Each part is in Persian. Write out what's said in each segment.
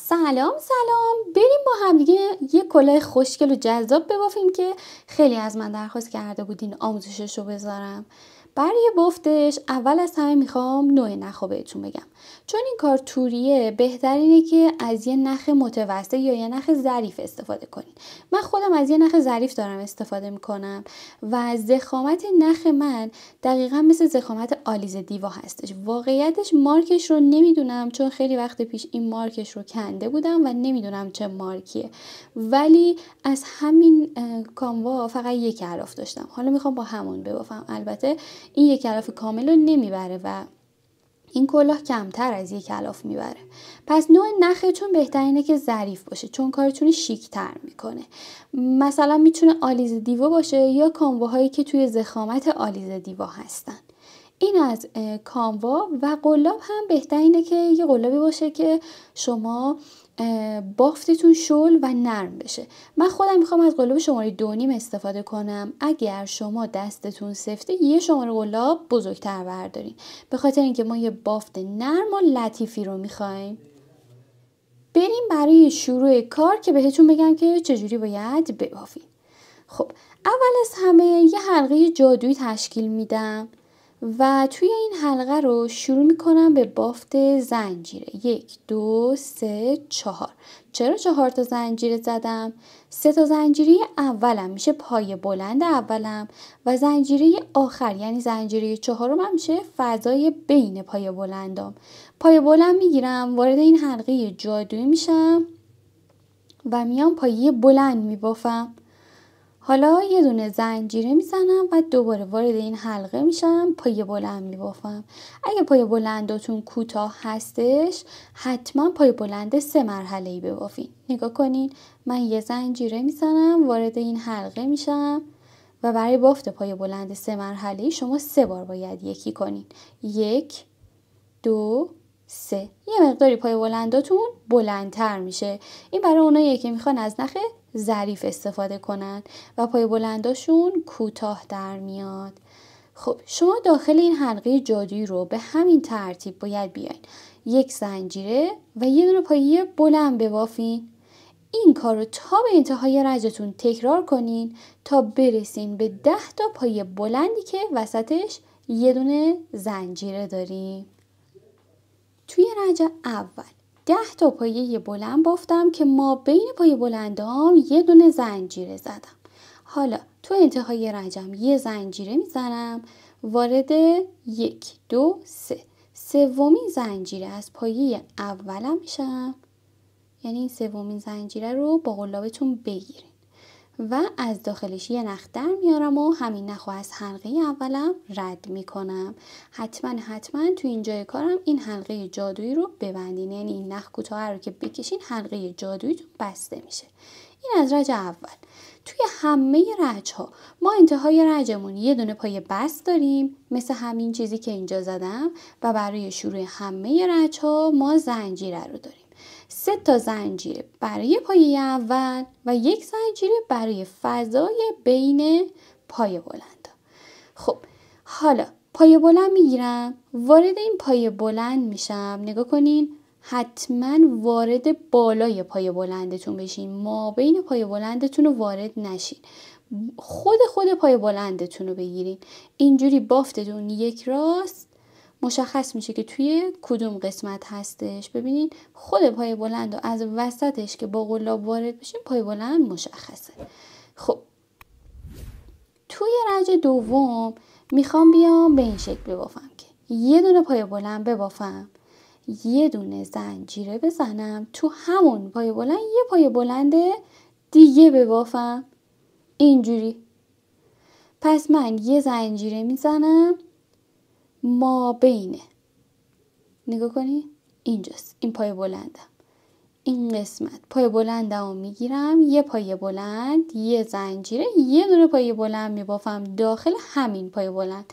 سلام بریم با هم دیگه یه کلاه خوشگل و جذاب ببافیم که خیلی از من درخواست کرده بودین آموزشش رو بذارم. برای بافتش اول از همه میخوام نوع نخ رو بهتون بگم. چون این کار توریه بهترینه که از یه نخ متوسط یا یه نخ ظریف استفاده کنین. من خودم از یه نخ ظریف دارم استفاده میکنم و ضخامت نخ من دقیقا مثل ضخامت آلیز دیوا هستش. واقعیتش مارکش رو نمیدونم چون خیلی وقت پیش این مارکش رو کنده بودم و نمیدونم چه مارکیه، ولی از همین کانوا فقط یک الاف داشتم. حالا میخوام با همون ببافم. البته این یک الاف کامل رو نمیبره و این کلاه کمتر از یک الاف میبره. پس نوع نختون بهترینه که ظریف باشه چون کارتون شیک‌تر میکنه. مثلا میتونه آلیز دیوا باشه یا کانواهایی که توی ضخامت آلیز دیوا هستن. این از کانوا. و قلاب هم بهترینه که یه قلابی باشه که شما بافتتون شل و نرم بشه. من خودم میخوام از قلاب شماره 2.5 استفاده کنم. اگر شما دستتون سفته یه شماره قلاب بزرگتر بردارین، به خاطر اینکه ما یه بافت نرم و لطیفی رو میخوایم. بریم برای شروع کار که بهتون بگم که چجوری باید ببافین. خب اول از همه یه حلقه جادویی تشکیل میدم و توی این حلقه رو شروع میکنم به بافت زنجیره. 1 2 3 4. چرا 4 تا زنجیره زدم؟ 3 تا زنجیره اولم میشه پای بلند اولم و زنجیره آخر یعنی زنجیره 4 هم میشه فضای بین پای بلندام. پای بلند میگیرم، وارد این حلقه جادویی میشم و میام پایه بلند میبافم. حالا یه دونه زنجیره میزنم و دوباره وارد این حلقه میشم، پایه بلند میبافم. اگه پایه بلنداتون کوتاه هستش حتما پایه بلند 3 مرحله‌ای ببافین. نگاه کنین، من یه زنجیره میزنم، وارد این حلقه میشم و برای بافت پایه بلند 3 مرحله‌ای شما 3 بار باید یکی کنین. 1 2 3. یه مقداری پای بلنداتون بلندتر میشه. این برای اوناییه که میخوان از نخ ظریف استفاده کنن و پای بلنداشون کوتاه در میاد. خب شما داخل این حلقه جادویی رو به همین ترتیب باید بیاین. 1 زنجیره و یه دونه پایه بلند ببافین. این کار رو تا به انتهای رجتون تکرار کنین تا برسین به 10 تا پایه بلندی که وسطش یه دونه زنجیره داریم. توی رج اول 10 تا پایه بلند بافتم که ما بین پایه بلندام یه دونه زنجیره زدم. حالا تو انتهای رجم یه زنجیره میزنم، وارد 1 2 3. سومین زنجیره از پایه اولم میشم، یعنی این سومین زنجیره رو با قلابتون بگیرین و از داخلش یه نخ در میارم و همین نخ رو از حلقه اولم رد میکنم. حتما تو این جای کارم این حلقه جادویی رو ببندین، یعنی این نخ کوتاه رو که بکشین حلقه جادویی بسته میشه. این از رج اول. توی همه رج ها ما انتهای رجمون یه دونه پایه بست داریم مثل همین چیزی که اینجا زدم و برای شروع همه رج ها ما زنجیره رو داریم. 3 تا زنجیره برای پایه اول و 1 زنجیره برای فضای بین پایه بلند. خب حالا پایه بلند میگیرم، وارد این پایه بلند میشم. نگاه کنین، حتما وارد بالای پایه بلندتون بشین، ما بین پایه بلندتون رو وارد نشین. خود پایه بلندتون رو بگیرین. اینجوری بافتتون یک راست مشخص میشه که توی کدوم قسمت هستش. ببینین خود پای بلند و از وسطش که با قلاب وارد بشین پای بلند مشخصه. خب توی رج دوم میخوام بیام به این شکل ببافم که یه دونه پای بلند ببافم، یه دونه زنجیره بزنم، تو همون پای بلند یه پای بلند دیگه ببافم. اینجوری. پس من یه زنجیره میزنم ما بینه، نگاه کنی اینجاست، این پای بلندم، این قسمت پای بلندم رو میگیرم، یه پای بلند، یه زنجیره، یه دونه پای بلند میبافم داخل همین پای بلند.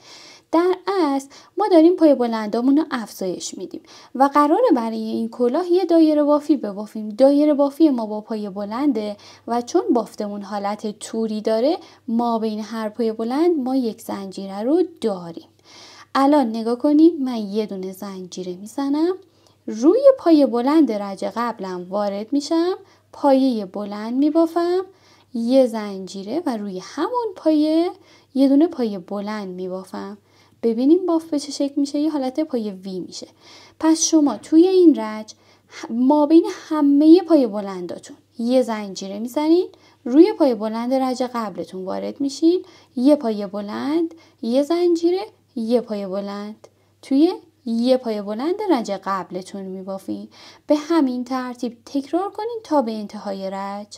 در اصل ما داریم پای بلندامون رو افزایش میدیم و قراره برای این کلاه یه دایره بافی ببافیم. دایره بافی ما با پای بلنده و چون بافتمون حالت توری داره ما بین هر پای بلند ما 1 زنجیره رو داریم. الان نگاه کنید، من یه دونه زنجیره میزنم، روی پایه بلند رج قبلم وارد میشم، پایه بلند میبافم، یه زنجیره و روی همون پایه یه دونه پایه بلند میبافم. ببینیم باف به چه شکل میشه، یه حالت پایه وی میشه. پس شما توی این رج ما بین همه پایه بلنداتون یه زنجیره میزنین، روی پایه بلند رج قبلتون وارد میشین، یه پایه بلند، یه زنجیره، یه پایه بلند، توی یه پایه بلند رج قبلتون میبافین. به همین ترتیب تکرار کنین تا به انتهای رج.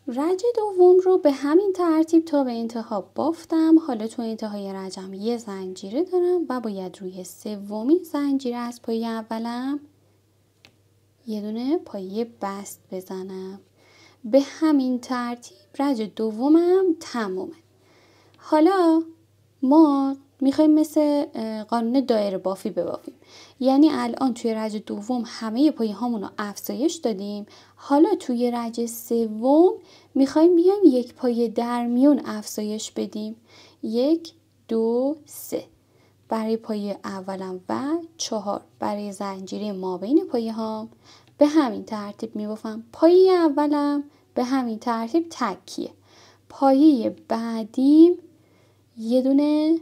رج دوم رو به همین ترتیب تا به انتها بافتم. حالا تو انتهای رجم یه زنجیره دارم و باید روی سومین زنجیره از پایه اولم یه دونه پایه بست بزنم. به همین ترتیب رج دومم تمومه. حالا ما میخوایم مثل قانون دایره بافی ببافیم. یعنی الان توی رج دوم همه پایه هامون رو افزایش دادیم. حالا توی رج سوم میخوایم بیایم یک پایه در میون افزایش بدیم. 1 2 3 برای پایه اولم و 4 برای زنجیره ما بین پایه هام. به همین ترتیب میبافم. پایه اولم به همین ترتیب تکیه. پایه بعدیم یه دونه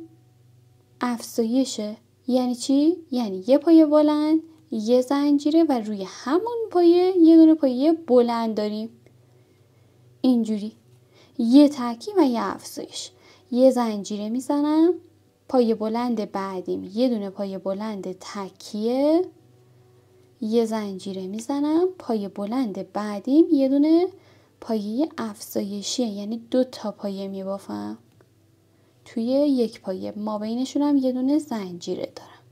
افزایشه. یعنی چی؟ یعنی یه پایه بلند، یه زنجیره و روی همون پایه یه دونه پایه بلند داریم. اینجوری یه تکی و یه افزایش. یه زنجیره میزنم، پایه بلند بعدیم یه دونه پایه بلند تکیه، یه زنجیره میزنم، پایه بلند بعدیم یه دونه پایه افزایشیه، یعنی 2 تا پایه میبافم توی یک پایه. ما بینشون هم یه دونه زنجیره دارم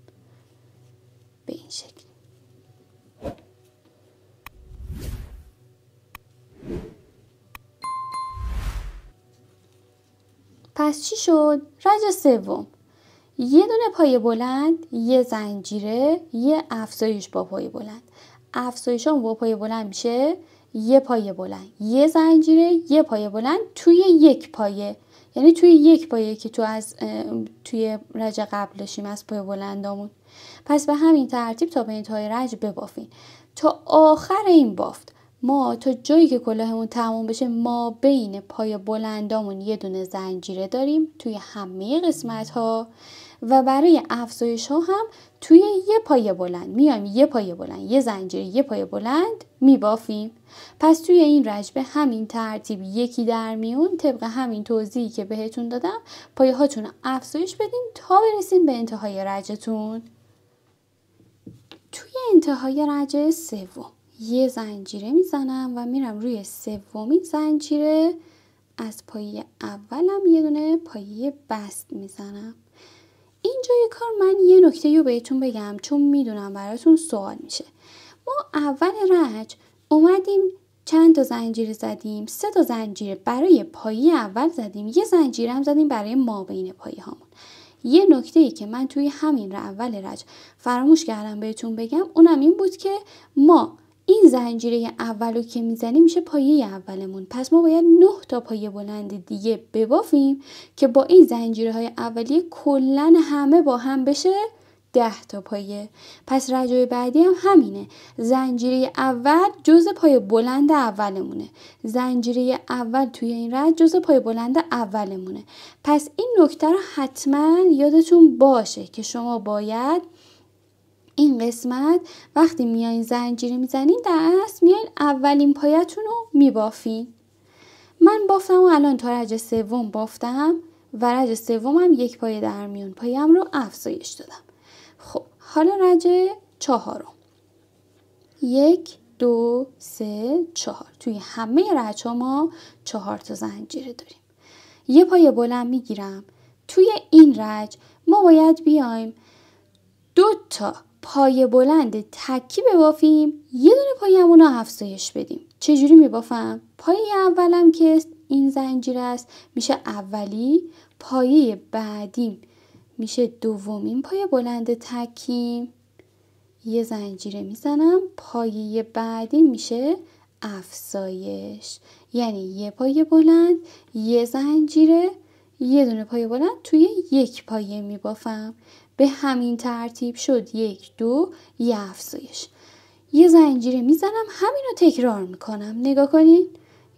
به این شکل. پس چی شد؟ رج سوم یه دونه پایه بلند، یه زنجیره، یه افزایش با پایه بلند. افزایش هم با پایه بلند میشه یه پایه بلند، یه زنجیره، یه پایه بلند توی یک پایه. یعنی توی یک پایه که توی رج قبل داشتیم از پایه بلندامون. پس به همین ترتیب تا به انتهای رج ببافین. تا آخر این بافت ما تا جایی که کلاهمون تموم بشه ما بین پایه بلندامون یه دونه زنجیره داریم توی همه قسمت ها و برای افزایش ها هم توی یه پایه بلند میایم، یه پایه بلند، یه زنجیره، یه پایه بلند میبافیم. پس توی این رج به همین ترتیب یکی در میون طبق همین توضیحی که بهتون دادم پایه هاتون رو افزایش بدین تا برسین به انتهای رجتون. توی انتهای رج سوم یه زنجیره میزنم و میرم روی سومین زنجیره از پایه اولم یه دونه پایه بست میزنم. اینجای کار من یه نکته رو بهتون بگم چون میدونم براتون سوال میشه. ما اول رج اومدیم چند تا زنجیره زدیم، 3 تا زنجیره برای پایه اول زدیم، یه زنجیره هم زدیم برای مابین پایه هامون. یه نکته‌ای که من توی همین اول رج فراموش کردم بهتون بگم اونم این بود که ما این زنجیره اولو که میزنیم میشه پایه اولمون. پس ما باید 9 تا پایه بلند دیگه ببافیم که با این زنجیره های اولیه کلن همه با هم بشه 10 تا پایه. پس رجای بعدی هم همینه. زنجیره اول جزء پایه بلند اولمونه. زنجیره اول توی این رج جزء پایه بلند اولمونه. پس این نکته رو حتما یادتون باشه که شما باید این قسمت وقتی میایین زنجیره میزنین در اصل میایین اولین پایتون رو میبافین. من بافتم و الان تا رج سوم بافتم و رج سومم یک پایه در میون پایم رو افزایش دادم. خب حالا رج چهارم 1 2 3 4 توی همه رج ها ما 4 تا زنجیره داریم. یه پایه بلند میگیرم. توی این رج ما باید بیایم 2 تا پایه بلند تکی ببافیم، یه دونه پایه‌مون رو افزایش بدیم. چجوری میبافم؟ پایه اولم که این زنجیره است میشه اولی، پایه بعدیم میشه دومین پایه بلند تکی، یه زنجیره میزنم، پایه بعدی میشه افزایش. یعنی یه پایه بلند، یه زنجیره، یه دونه پایه بلند توی یک پایه میبافم. به همین ترتیب شد 1 2 یه افزایش. یه زنجیره میزنم، همین رو تکرار میکنم. نگاه کنین،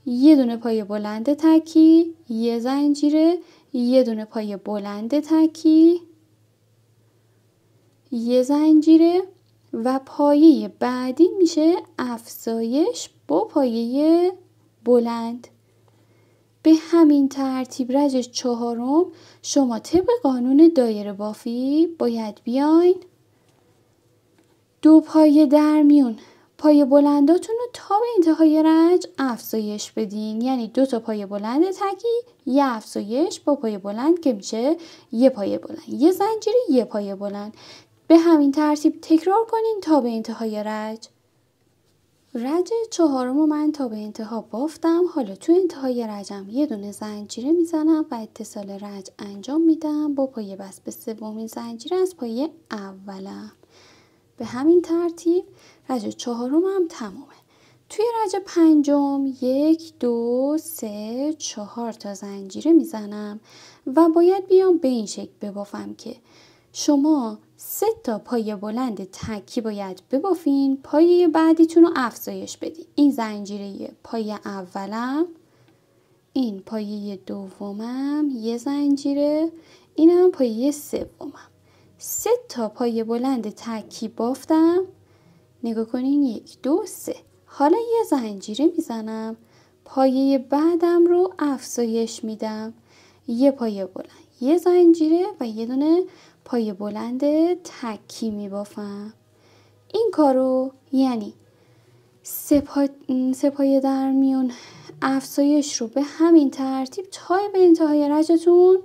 یه دونه پای بلند تکی، یه زنجیره، یه دونه پای بلند تکی، یه زنجیره و پایه بعدی میشه افزایش با پایه بلند. به همین ترتیب رج 4 شما طبق قانون دایره بافی باید بیاین 2 پایه در میون پایه بلنداتون رو تا به انتهای رج افزایش بدین. یعنی 2 تا پایه بلند تکی، یه افزایش با پایه بلند که میشه یه پایه بلند، یه زنجیره، یه پایه بلند. به همین ترتیب تکرار کنین تا به انتهای رج. رج 4 من تا به انتها بافتم. حالا تو انتهای رجم یه دونه زنجیره میزنم و اتصال رج انجام میدم با پایه بست به سومین زنجیره از پایه اولم. به همین ترتیب رج 4 هم تمومه. توی رج 5 1 2 3 4 تا زنجیره میزنم و باید بیام به این شکل ببافم که شما 3 تا پایه بلند تکی باید ببافین، پایه بعدیتون رو افزایش بدین. این زنجیره پایه اولم، این پایه دومم، یه زنجیره، اینم پایه سومم. 3 تا پایه بلند تکی بافتم. نگاه کنین 1 2 3. حالا یه زنجیره میزنم، پایه بعدم رو افزایش میدم، یه پایه بلند، یه زنجیره و یه دونه پایه بلند تکی میبافم. این کارو یعنی 3 پایه در میون افزایش رو به همین ترتیب تا به انتهای رجتون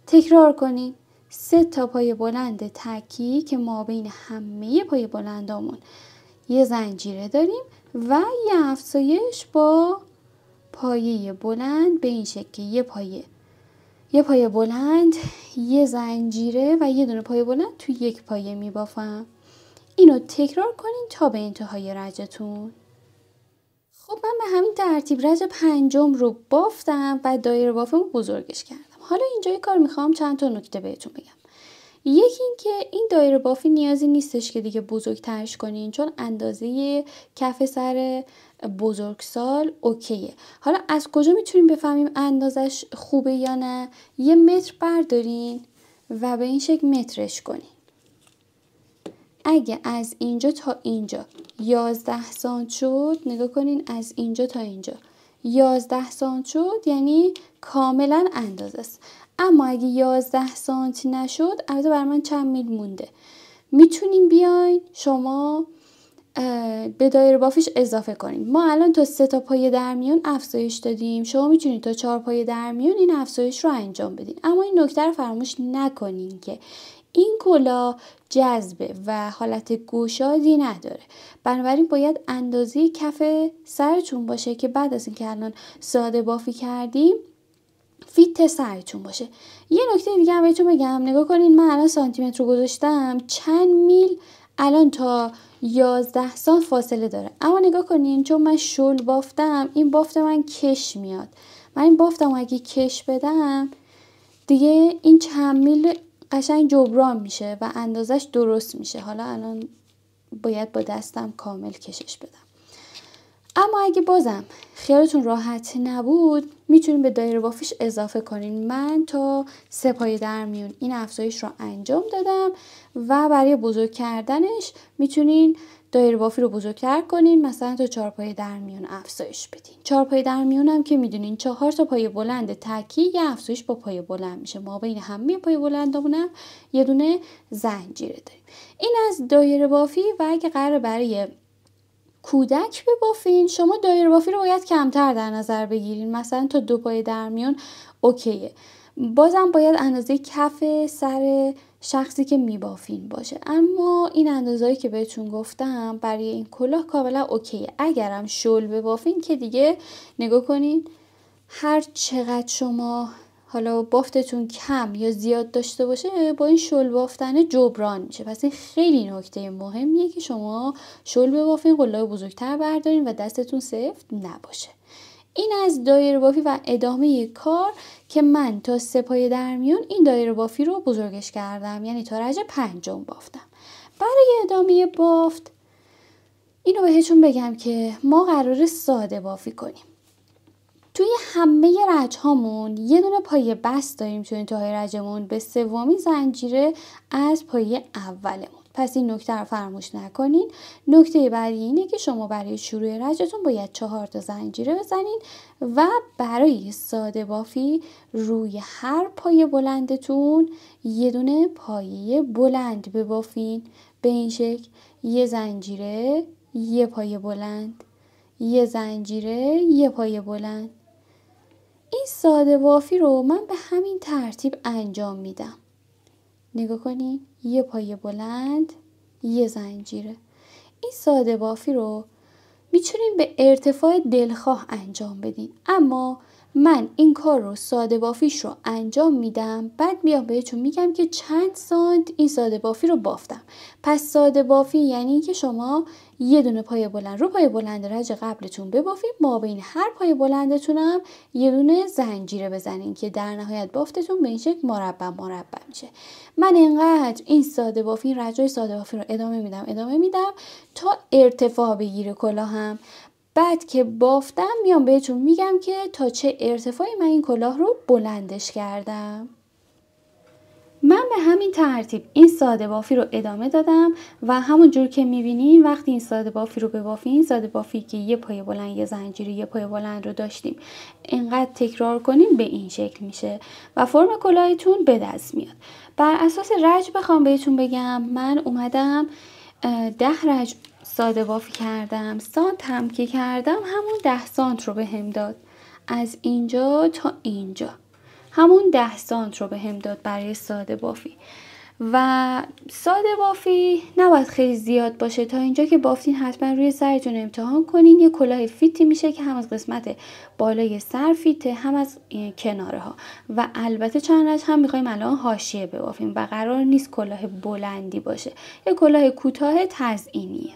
تکرار کنین. 3 تا پایه بلند تکی که ما بین همه پایه بلندامون یه زنجیره داریم و یه افزایش با پایه بلند به این شکل که یه پایه بلند، یه زنجیره و یه دونه پایه بلند تو یک پایه میبافم. اینو تکرار کنین تا به انتهای رجتون. خب من به همین ترتیب رج 5 رو بافتم و دایره بافیمو بزرگش کردم. حالا اینجای کار میخوام چند تا نکته بهتون بگم. یکی این که این دایره بافی نیازی نیستش که دیگه بزرگترش کنین، چون اندازه کف سر بزرگسال اوکیه. حالا از کجا میتونیم بفهمیم اندازش خوبه یا نه؟ یه متر بردارین و به این شکل مترش کنین. اگه از اینجا تا اینجا 11 سانت شد، نگاه کنین از اینجا تا اینجا 11 سانت شد، یعنی کاملا اندازه است. اما اگه 11 سانتی نشد، البته برای من چند میل مونده، میتونیم بیاین شما به دایره بافیش اضافه کنیم. ما الان تا 3 تا پایه در میون افزایش دادیم، شما میتونید تا 4 پایه در میون این افزایش رو انجام بدین. اما این نکته رو فراموش نکنین که این کلاه جذبه و حالت گشادی نداره، بنابراین باید اندازه کف سرتون باشه که بعد از اینکه الان ساده بافی کردیم فیت سرتون باشه. یه نکته دیگه هم بهتون بگم، نگاه کنین من الان سانتی متر رو گذاشتم، چند میل الان تا 11 سانت فاصله داره. اما نگاه کنین چون من شل بافتم، این بافت من کش میاد. من این بافتم اگه کش بدم دیگه این چند میل قشنگ جبران میشه و اندازش درست میشه. حالا الان باید با دستم کامل کشش بدم. اما اگه بازم خیالتون راحت نبود، میتونین به دایره بافیش اضافه کنین. من تا 3 پایه در میون این افزایش رو انجام دادم و برای بزرگ کردنش میتونین دایره بافی رو بزرگتر کنین، مثلا تا 4 پایه در میون افزایش بدین. 4 پایه در میون هم که میدونین 4 تا پایه بلند تکی یه افزایش با پایه بلند میشه. ما بین همه پایه بلندامون یه دونه زنجیره داریم. این از دایره بافی. و اگه قراره برای کودک ببافین، شما دایره بافی رو باید کمتر در نظر بگیرین، مثلا تا 2 پایه در میون اوکیه. بازم باید اندازه کف سر شخصی که میبافین باشه، اما این اندازه‌ای که بهتون گفتم برای این کلاه کاملا اوکیه. اگرم شل ببافین که دیگه نگاه کنین هر چقدر شما حالا بافتتون کم یا زیاد داشته باشه با این شل بافتن جبران میشه. پس این خیلی نکته مهمیه که شما شل ببافین، قلاب بزرگتر بردارین و دستتون سفت نباشه. این از دایره بافی و ادامه کار که من تا 3 پایه در میون این دایره بافی رو بزرگش کردم، یعنی تا رج 5 بافتم. برای ادامه بافت اینو بهتون بگم که ما قراره ساده بافی کنیم. توی همه رج هامون یه دونه پایه بست داریم توی انتهای رجمون به 3مین زنجیره از پایه اولمون. پس این نکته رو فراموش نکنین. نکته بعدی اینه که شما برای شروع رجتون باید 4 تا زنجیره بزنین و برای ساده بافی روی هر پایه بلندتون یه دونه پایه بلند ببافین. به این شکل یه زنجیره، یه پایه بلند، یه زنجیره، یه پایه بلند. این ساده بافی رو من به همین ترتیب انجام میدم. نگاه کنین، یه پایه بلند، یه زنجیره. این ساده بافی رو میتونین به ارتفاع دلخواه انجام بدین، اما من این کار رو ساده بافیش رو انجام میدم، بعد میام بهتون میگم که چند سانت این ساده بافی رو بافتم. پس ساده بافی یعنی که شما یه دونه پایه بلند رو پایه بلند رج قبلتون ببافید، ما بین هر پایه بلندتون هم یه دونه زنجیره بزنین که در نهایت بافتتون به این شکل مربع میشه. من اینقدر این ساده بافی، این رجای ساده بافی رو ادامه میدم تا ارتفاع بگیره کلاهم. بعد که بافتم میام بهتون میگم که تا چه ارتفاعی من این کلاه رو بلندش کردم. من به همین ترتیب این ساده بافی رو ادامه دادم و همون جور که میبینین وقتی این ساده بافی رو ببافین، ساده بافی که یه پایه بلند، یه زنجیره، یه پایه بلند رو داشتیم، اینقدر تکرار کنین به این شکل میشه و فرم کلاهتون به دست میاد. بر اساس رج بخوام بهتون بگم، من اومدم 10 رج ساده بافی کردم. سانت هم که کردم همون 10 سانت رو به هم داد، از اینجا تا اینجا همون 10 سانت رو به هم داد برای ساده بافی. و ساده بافی نباید خیلی زیاد باشه. تا اینجا که بافتین حتما روی سرتون امتحان کنین. یه کلاه فیتی میشه که هم از قسمت بالای سر فیته، هم از کناره ها. و البته چند رج هم میخوایم الان حاشیه ببافیم و قرار نیست کلاه بلندی باشه، یه کلاه کوتاه تزیینیه.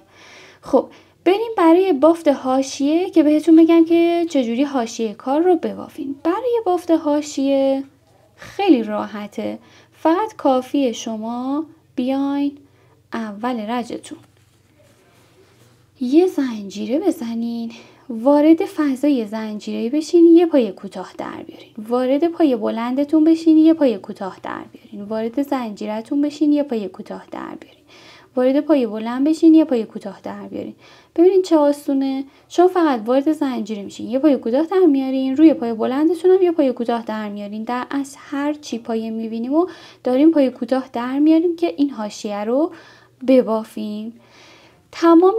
خب بریم برای بافت حاشیه که بهتون بگم که چجوری حاشیه کار رو ببافین. برای بافت حاشیه خیلی راحته. فقط کافیه شما بیاین اول رجتون یه زنجیره بزنین، وارد فضای زنجیره بشین، یه پایه کوتاه در بیارین. وارد پایه بلندتون بشین، یه پایه کوتاه در بیارین. وارد زنجیرتون بشین، یه پایه کوتاه در بیارین. وارد پایه بلند بشین، یه پایه کوتاه در بیارین. ببینین چه آسونه. شما فقط وارد زنجیره میشین، یه پایه کوتاه در میارین، روی پایه بلندتون هم یه پایه کوتاه در میارین. در از هر چی پایه میبینیم و داریم پایه کوتاه در میاریم که این حاشیه رو ببافیم. تمام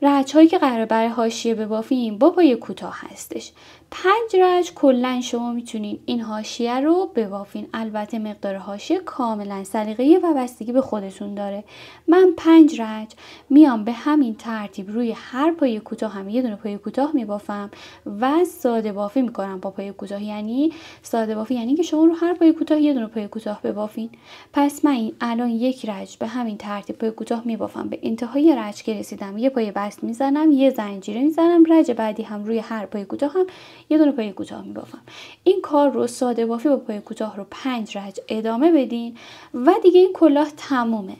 رج هایی که قراره برای حاشیه ببافیم با پایه کوتاه هستش. 5 رج کلا شما میتونین این حاشیه رو ببافین. البته مقدار حاشیه کاملا سلیقه‌ای و بستگی به خودتون داره. من 5 رج میام به همین ترتیب روی هر پایه کوتاه هم یه دونه پایه کوتاه میبافم و ساده بافی میکنم با پایه کوتاه. یعنی ساده بافی یعنی که شما رو هر پایه کوتاه یه دونه پایه کوتاه ببافین. پس من الان یک رج به همین ترتیب پایه کوتاه میبافم، به انتهای رج که رسیدم یه پایه بست میزنم، یه زنجیره میزنم، رج بعدی هم روی هر پایه کوتاه هم یه دونه پایه کوتاه میبافم. این کار رو ساده بافی با پایه کوتاه رو 5 رج ادامه بدین و دیگه این کلاه تمومه.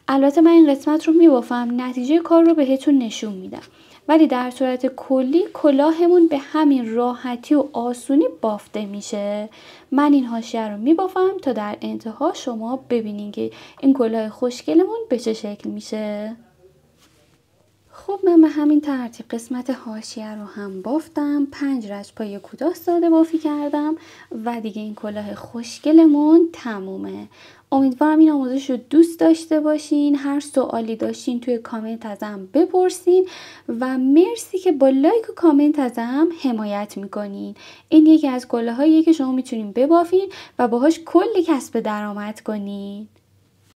البته من این قسمت رو میبافم، نتیجه کار رو بهتون نشون میدم، ولی در صورت کلی کلاهمون به همین راحتی و آسونی بافته میشه. من این حاشیه رو میبافم تا در انتها شما ببینین که این کلاه خوشگلمون به چه شکل میشه. خب من به همین ترتیب قسمت حاشیه رو هم بافتم، 5 رج پایه کوتاه ساده بافی کردم و دیگه این کلاه خوشگلمون تمومه. امیدوارم این آموزش رو دوست داشته باشین. هر سوالی داشتین توی کامنت ازم بپرسین و مرسی که با لایک و کامنت ازم حمایت میکنین. این یکی از کلاهاییه که شما میتونین ببافین و باهاش کلی کسب درآمد کنین.